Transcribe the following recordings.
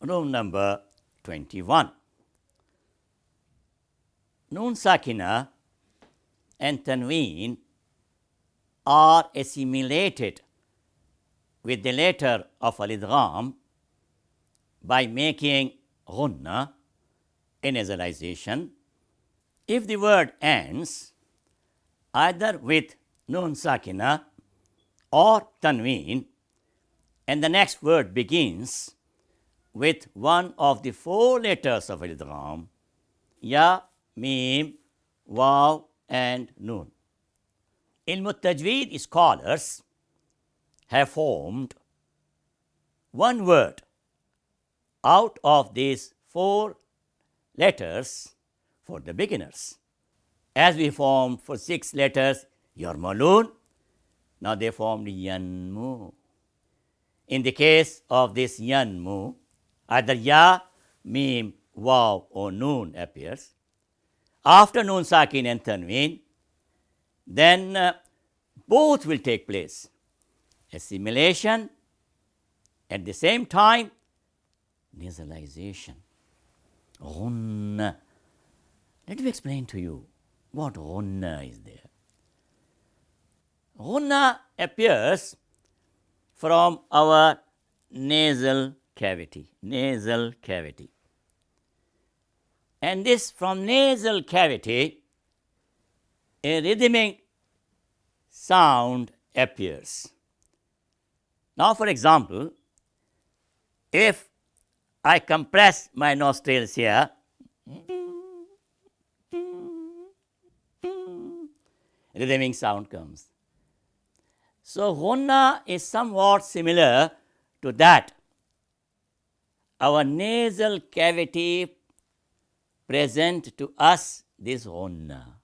Rule number 21. Noon Sakinah and Tanwin are assimilated with the letter of al-Idgham by making ghunnah, a nasalization, if the word ends either with Noon Sakinah or Tanwin and the next word begins with one of the four letters of al-Idgham, Ya, Mim, Waw and Noon. Al-Tajwid scholars have formed one word out of these four letters for the beginners. As we formed for 6 letters Yarmalun, now they formed Yanmu. In the case of this Yanmu, either Ya, Mim, Waw or Noon appears. After Noon Sakin and Tanwin, then both will take place. Assimilation, at the same time nasalization. Ghunnah. Let me explain to you what ghunnah is there. Ghunnah appears from our nasal cavity. And this from nasal cavity, a rhythmic sound appears. Now, for example, if I compress my nostrils here, rhythmic sound comes. So, ghunnah is somewhat similar to that. Our nasal cavity present to us this ghunnah.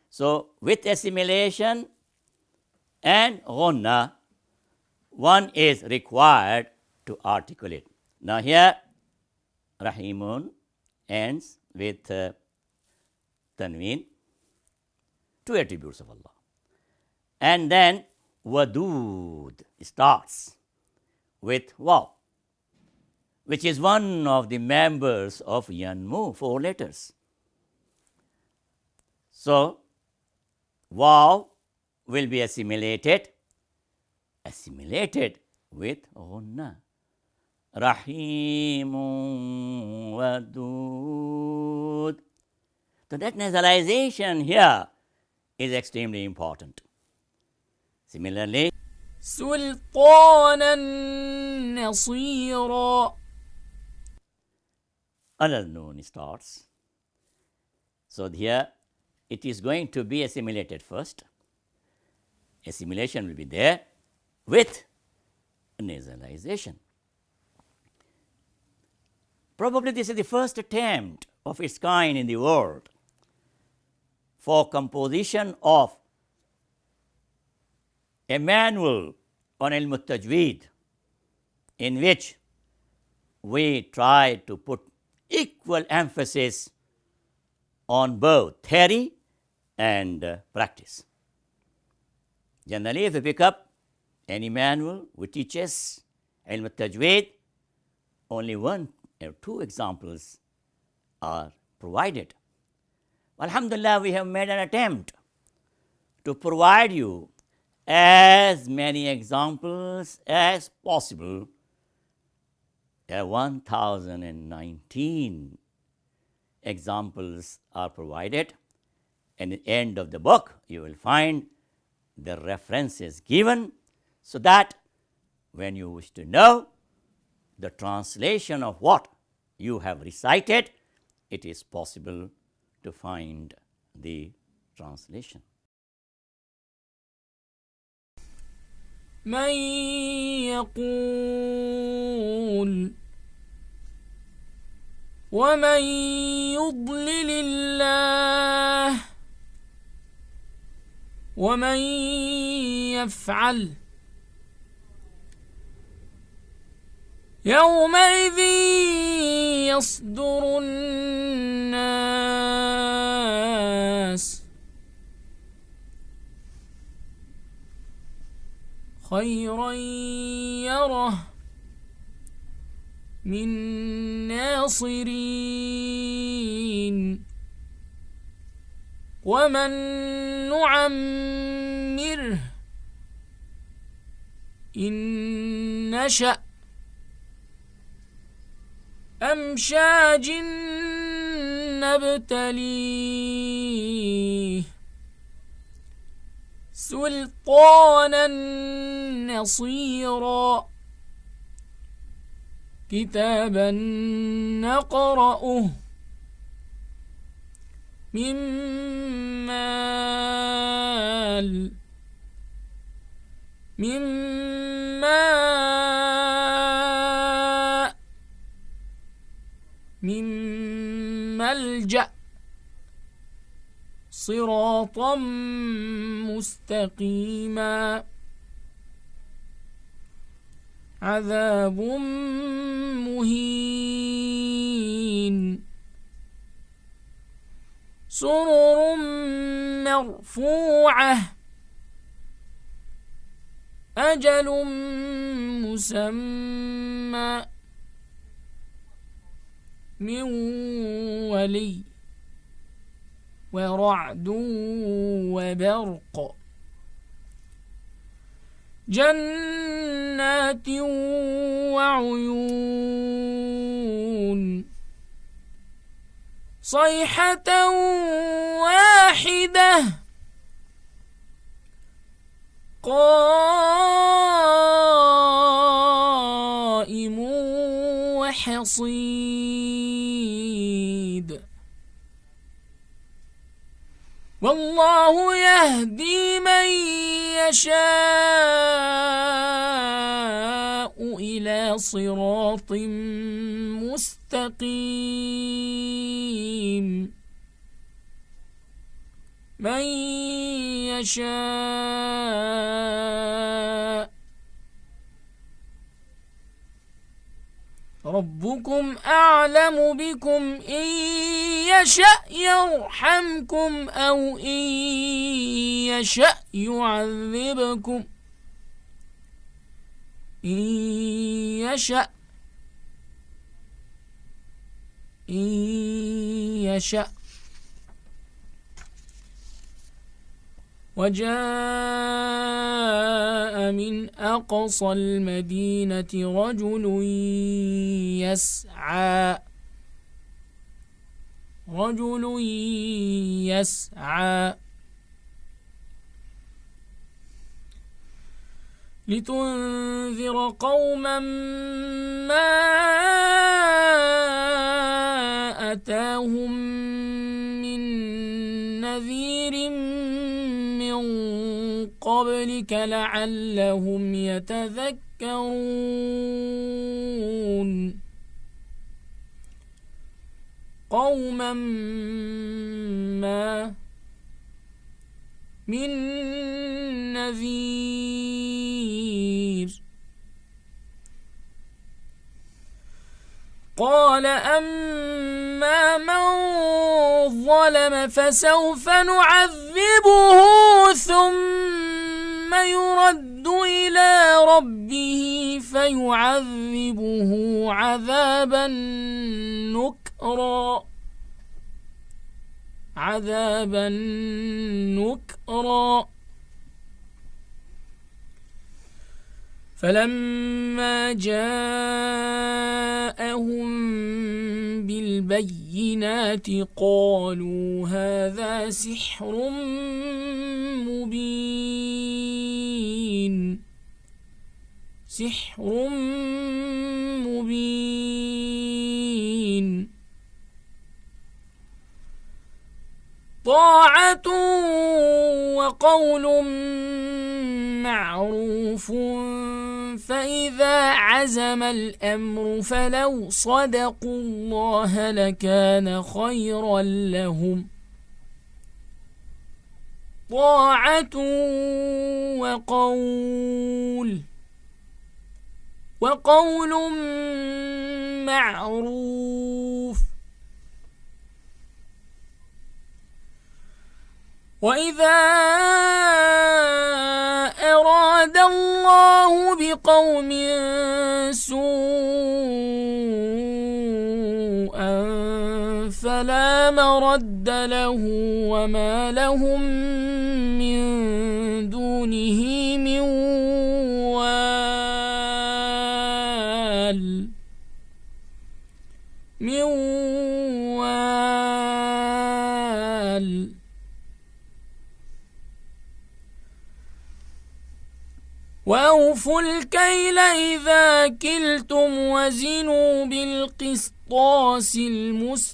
So, with assimilation and ghunnah, one is required to articulate. Now, here Rahimun ends with Tanwin, 2 attributes of Allah. And then Wadud starts with Waw, which is one of the members of Yanmu, 4 letters. So, Waw will be assimilated with ghunnah. Rahimun Wadud. So, that nasalization here is extremely important. Similarly, سلطانا نصيرا. another noon starts. So, here it is going to be assimilated first. Assimilation will be there with nasalization. Probably this is the first attempt of its kind in the world for composition of a manual on al-Tajwid, in which we try to put equal emphasis on both theory and practice. Generally, if you pick up any manual which teaches al-Tajwid, only 1 or 2 examples are provided. Alhamdulillah, we have made an attempt to provide you as many examples as possible. 1019 examples are provided, and at the end of the book you will find the references given, so that when you wish to know the translation of what you have recited, it is possible to find the translation. من يقول ومن يضلل الله ومن يفعل يومئذ يصدر الناس خيرا يره من ناصرين ومن نعمره إن نشأ أمشاج نبتليه سلطانا نصيرا كتابا نقرأه من ملجأ صراطا مستقيما عذاب مهين سرر مرفوعة أجل مسمى من ولي ورعد وبرق جنات وعيون صيحة واحدة قائم وحصيد والله يهدي من يشاء إلى صراط مستقيم من يشاء ربكم أعلم بكم إن يشأ يرحمكم أو إن يشأ يعذبكم إن يشأ وجاء من أقصى المدينة رجل يسعى لتنذر قوما ما أتاهم من نذير من قبلك لعلهم يتذكرون قوما ما من نذير قال أما من ظلم فسوف نعذبه ثم يرد إلى ربه فيعذبه عذابا نكرا فلما جاءهم بالبينات قالوا هذا سحر مبين طاعة وقول معروف فإذا عزم الأمر فلو صدقوا الله لكان خيرا لهم طاعة وقول معروف وإذا أراد الله بقوم سوءا فلا مرد له وما لهم من دونه من وال من وال وأوفوا الكيل إذا كلتم وزنوا بالقسطاس المستقيم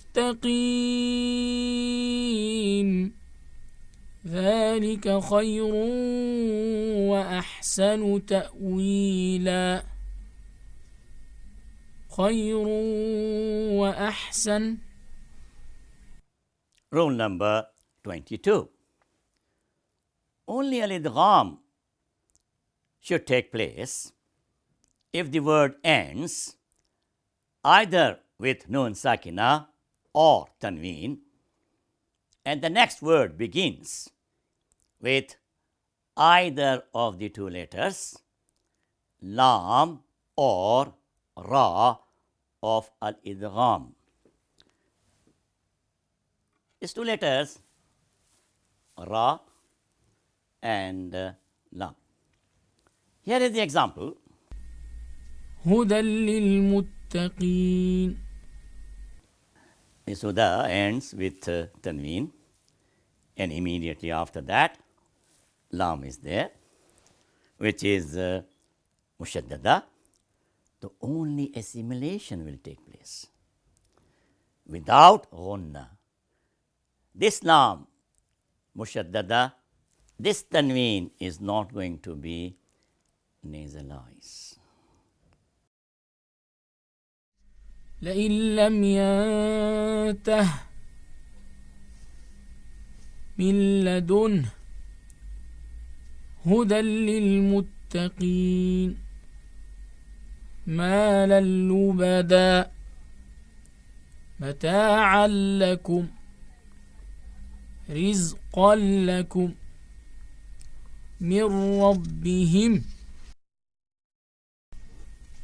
ذلك خير وأحسن تأويلا خير وأحسن. Rule number 22. Only al-Idgham should take place if the word ends either with Nun Sakinah or Tanwin, and the next word begins with either of the two letters, Lam or Ra of al-Idgham. These two letters, Ra and Lam. Here is the example. هدى للمتقين. This Huda ends with Tanween, and immediately after that, Lam is there, which is Mushaddada. The only assimilation will take place without ghunnah. This Lam, Mushaddada, this Tanween is not going to be nasalized. لئن لم ينته من لدنه هدى للمتقين مالا لبدا متاعا لكم رزقا لكم من ربهم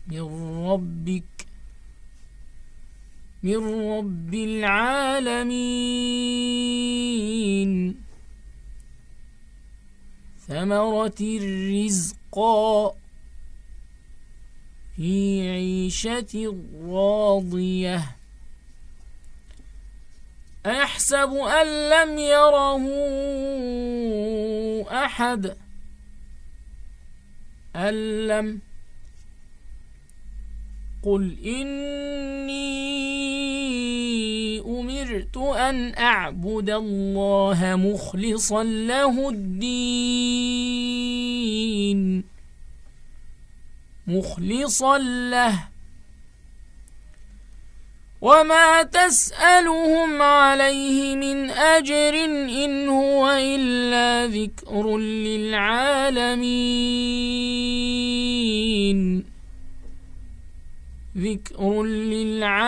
من ربك من رب العالمين ثمرة رزقا في عيشة راضية أيحسب أن لم يره أحد أن لم قل إني أمرت أن أعبد الله مخلصا له الدين مخلصا له وما تسألهم عليه من أجر إن هو إلا ذكر للعالمين ذكر للعالمين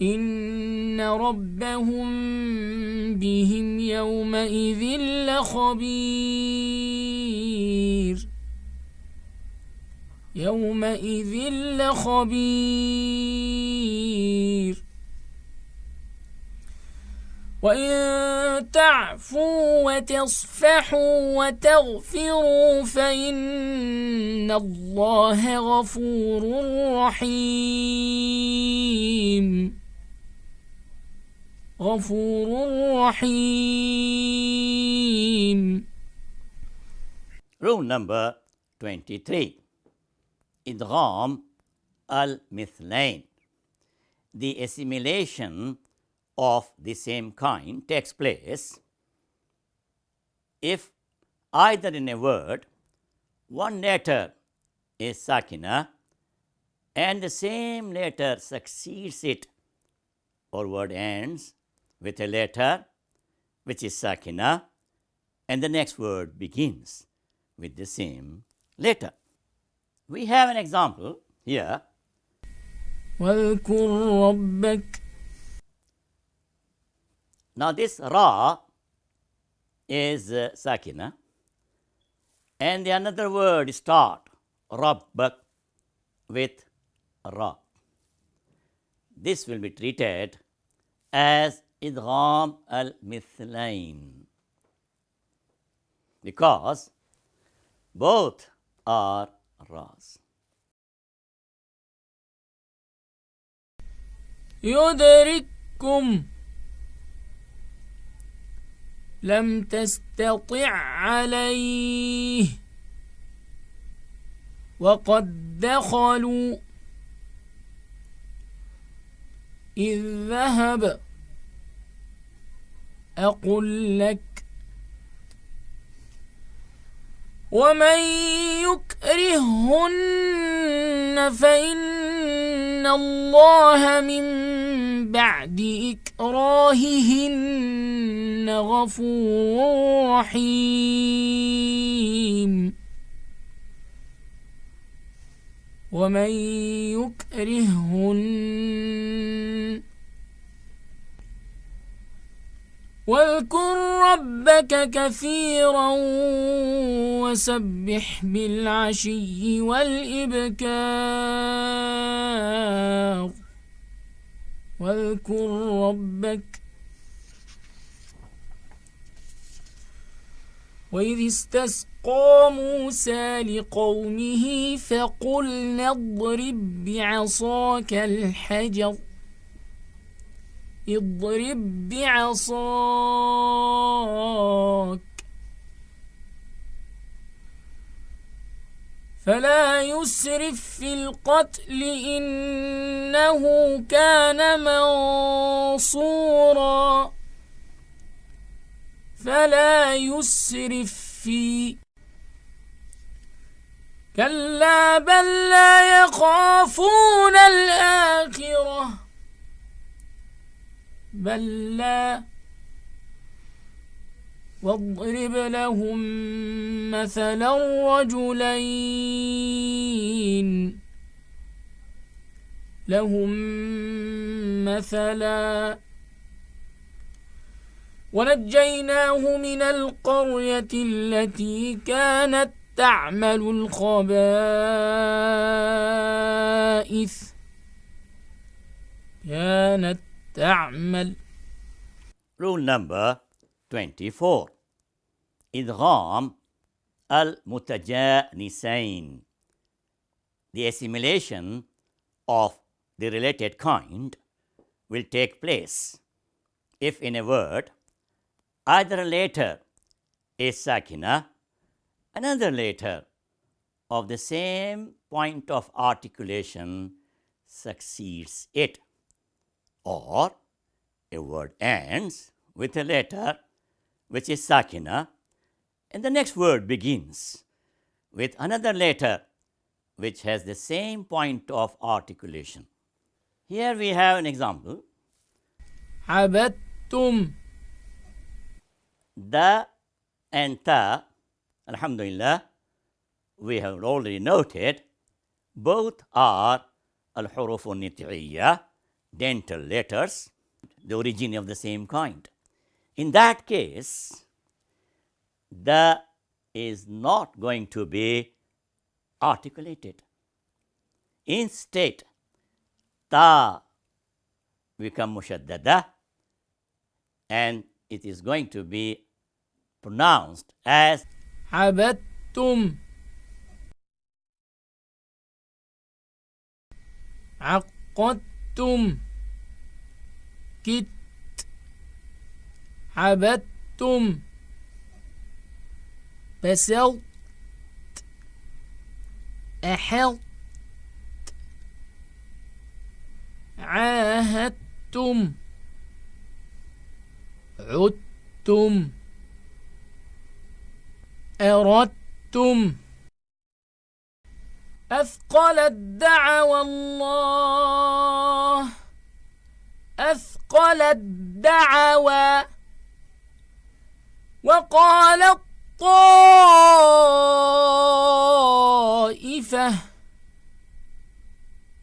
إن ربهم بهم يومئذ لخبير يومئذ لخبير وإن تعفوا وتصفحوا وتغفروا فإن الله غفور رحيم غفور رحيم. Rule number 23. Idgham al-Mithlayn. The assimilation of the same kind takes place if either in a word one letter is Sakinah and the same letter succeeds it, or word ends with a letter which is Sakinah and the next word begins with the same letter. We have an example here. واذكر ربك. Now this Ra is Sakinah and the another word start Rabbak with ra. This will be treated as idgham al-Mithlayn because both are ras. يدرككم لم تستطع عليه وقد دخلوا إذ ذهب أقل لك ومن يكرههن فإن الله من بعد إكراههن غفور رحيم ومن يكرههن واذكر ربك كثيرا وسبح بالعشي والإبكار واذكر ربك وإذ استسقى موسى لقومه فقلنا اضرب بعصاك الحجر اضرب بعصاك فلا يسرف في القتل إنه كان منصورا فلا يسرف في كلا بل لا يخافون الآخرة بل لا واضرب لهم مثلا رجلين ونجيناه من القرية التي كانت تعمل الخبائث Rule number 24. Idgham al-Mutajanisayn. The assimilation of the related kind will take place if in a word either a letter is Sakinah, another letter of the same point of articulation succeeds it, or a word ends with a letter which is Sakinah and the next word begins with another letter which has the same point of articulation. Here we have an example. عبدتم Da and ta, alhamdulillah, we have already noted, both are al-huruf al-nit'iyya, dental letters, the origin of the same kind. In that case, da is not going to be articulated. Instead, ta become mushaddada and it is going to be pronounced as عبدتم عقدتم كت عبدتم بسلت أحلت عاهدتم عدتم أردتم أثقلت دعوى الله أثقلت دعوى وقالت طائفة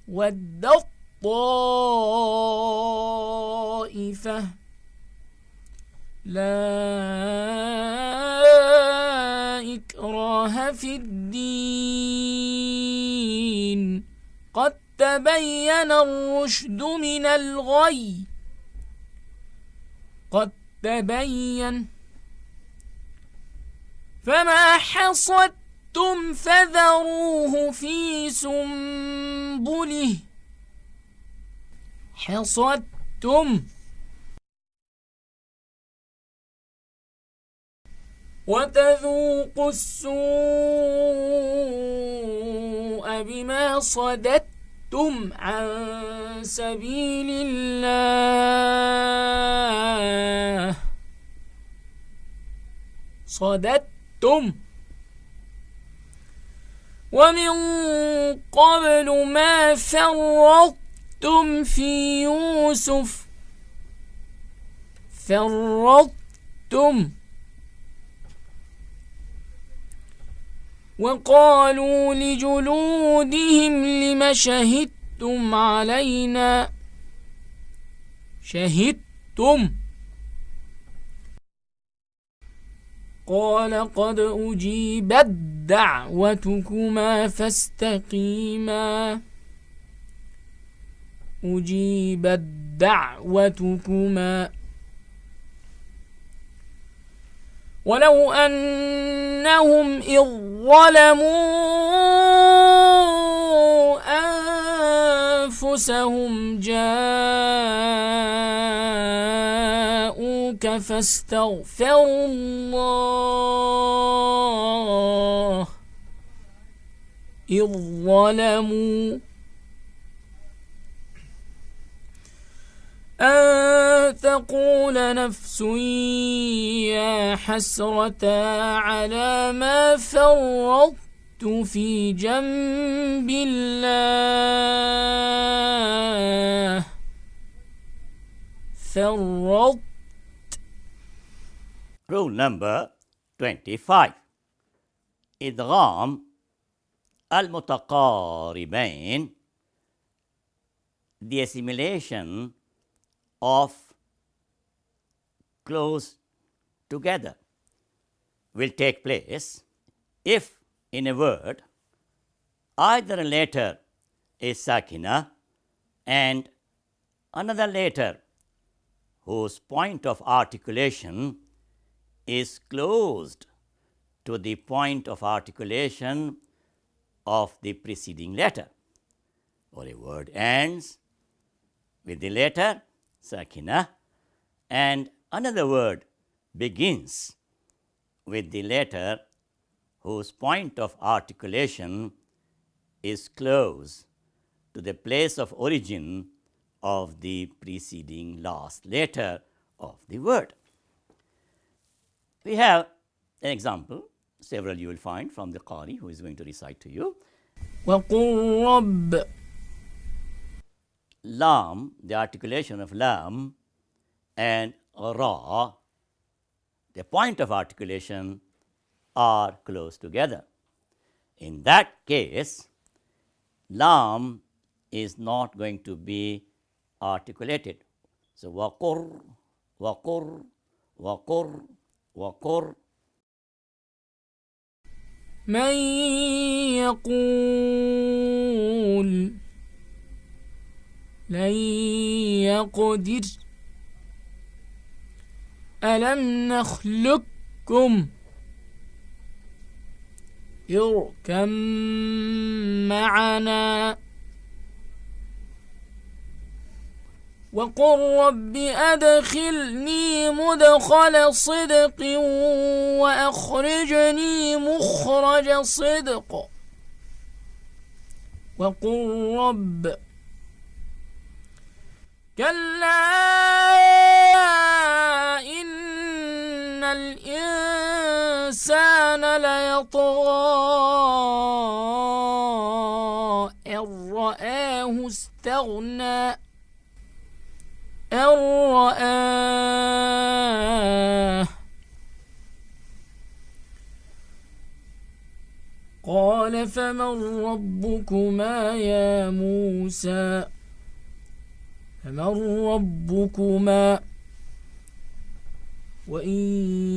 ودت طائفة لا إكراه في الدين قد تبين الرشد من الغي قد تبين فما حصدتم فذروه في سنبله حصدتم وتذوقوا السوء بما صددتم عن سبيل الله صددتم ومن قبل ما فرطتم في يوسف فرطتم وقالوا لجلودهم لم شهدتم علينا شهدتم قال قد أجيبت دعوتكما فاستقيما أجيبت دعوتكما ولو أنهم إذ ظلموا أنفسهم جاءوك فاستغفروا الله إذ ظلموا أن تقول نفس يا حسرة على ما فرطت في جنب الله فرطت. Rule number 25. Idgham al-Mutaqaribayn, the assimilation of close together, will take place if in a word either a letter is Sakinah and another letter whose point of articulation is closed to the point of articulation of the preceding letter, or a word ends with the letter Sakinah and another word begins with the letter whose point of articulation is close to the place of origin of the preceding last letter of the word. We have an example, several you will find from the Qari who is going to recite to you. وَقُلْ رَبِّ Lam, the articulation of lam, and ra, the point of articulation, are close together. In that case, lam is not going to be articulated. So, waqur, waqur, waqur, waqur. من يقول لن يقدر ألم نخلقكم اركم معنا وقل رب أدخلني مدخل صدق وأخرجني مخرج صدق وقل رب كلا إن الإنسان ليطغى إن رآه استغنى إن رآه قال فمن ربكما يا موسى فمن ربكما وإن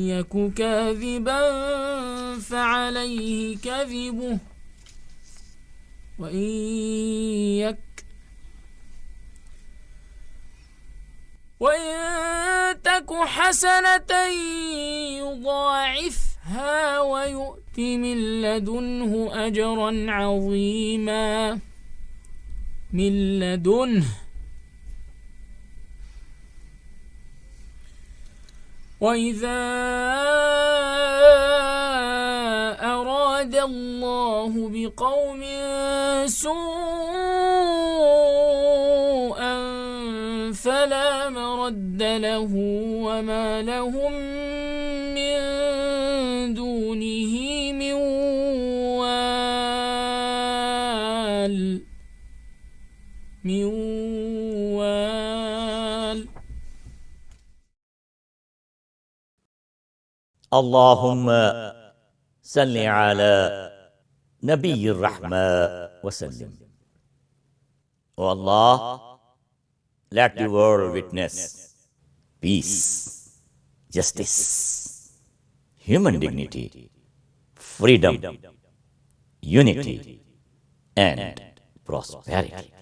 يك كاذبا فعليه كذبه وإن يك وإن تك حسنة يضاعفها ويؤت من لدنه أجرا عظيما. من لدنه. وإذا أراد الله بقوم سوءا فلا مرد له وما لهم من دونه من وال. اللهم صل على نبي الرحمة وسلم. O Allah, let the world witness peace, justice, human dignity, freedom, unity, and prosperity.